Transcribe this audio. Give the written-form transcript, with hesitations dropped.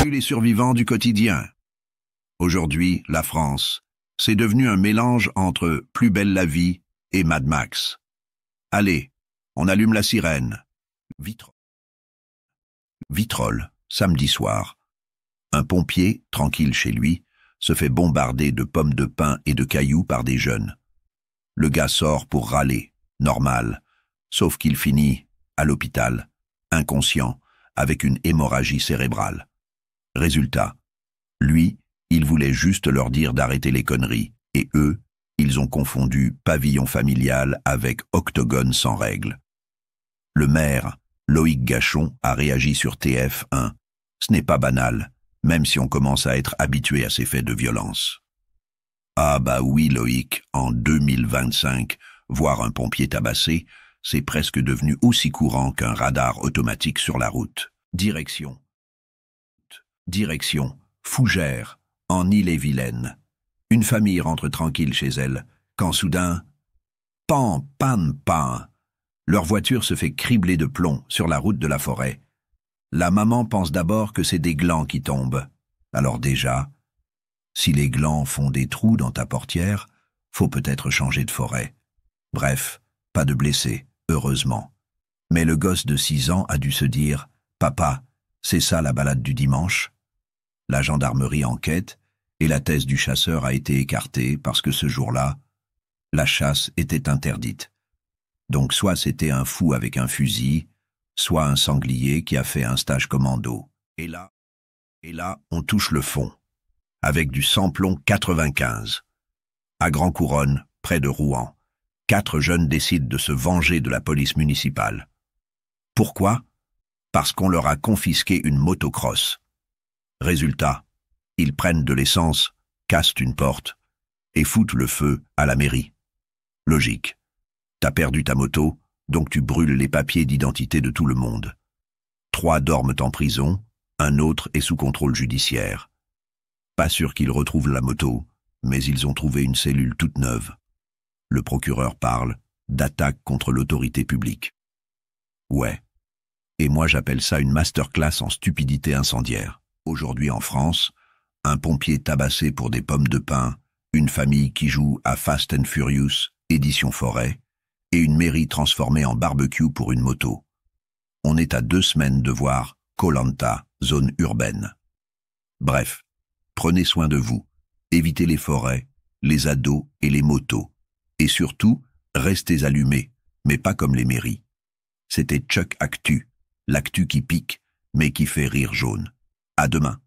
les survivants du quotidien. Aujourd'hui, la France, c'est devenu un mélange entre Plus belle la vie et Mad Max. Allez, on allume la sirène. Vitrolles, samedi soir. Un pompier, tranquille chez lui, se fait bombarder de pommes de pin et de cailloux par des jeunes. Le gars sort pour râler, normal, sauf qu'il finit à l'hôpital, inconscient, avec une hémorragie cérébrale. Résultat, lui, il voulait juste leur dire d'arrêter les conneries, et eux, ils ont confondu pavillon familial avec octogone sans règles. Le maire, Loïc Gachon, a réagi sur TF1. Ce n'est pas banal, même si on commence à être habitué à ces faits de violence. Ah bah oui Loïc, en 2025, voir un pompier tabassé, c'est presque devenu aussi courant qu'un radar automatique sur la route. Direction, Fougères, en Ille-et-Vilaine. Une famille rentre tranquille chez elle, quand soudain, pan, pan, pan, leur voiture se fait cribler de plomb sur la route de la forêt. La maman pense d'abord que c'est des glands qui tombent. Alors déjà, si les glands font des trous dans ta portière, faut peut-être changer de forêt. Bref, pas de blessés, heureusement. Mais le gosse de 6 ans a dû se dire « Papa, c'est ça la balade du dimanche ?» La gendarmerie enquête et la thèse du chasseur a été écartée parce que ce jour-là, la chasse était interdite. Donc soit c'était un fou avec un fusil, soit un sanglier qui a fait un stage commando. Et là, on touche le fond, avec du samplon 95. À Grand Couronne, près de Rouen, 4 jeunes décident de se venger de la police municipale. Pourquoi? Parce qu'on leur a confisqué une motocross. Résultat, ils prennent de l'essence, cassent une porte et foutent le feu à la mairie. Logique. T'as perdu ta moto, donc tu brûles les papiers d'identité de tout le monde. 3 dorment en prison, un autre est sous contrôle judiciaire. Pas sûr qu'ils retrouvent la moto, mais ils ont trouvé une cellule toute neuve. Le procureur parle d'attaque contre l'autorité publique. Ouais. Et moi j'appelle ça une masterclass en stupidité incendiaire. Aujourd'hui en France, un pompier tabassé pour des pommes de pin, une famille qui joue à Fast and Furious, édition forêt, et une mairie transformée en barbecue pour une moto. On est à 2 semaines de voir Koh-Lanta, zone urbaine. Bref, prenez soin de vous, évitez les forêts, les ados et les motos. Et surtout, restez allumés, mais pas comme les mairies. C'était Chuck Actu, l'actu qui pique, mais qui fait rire jaune. À demain.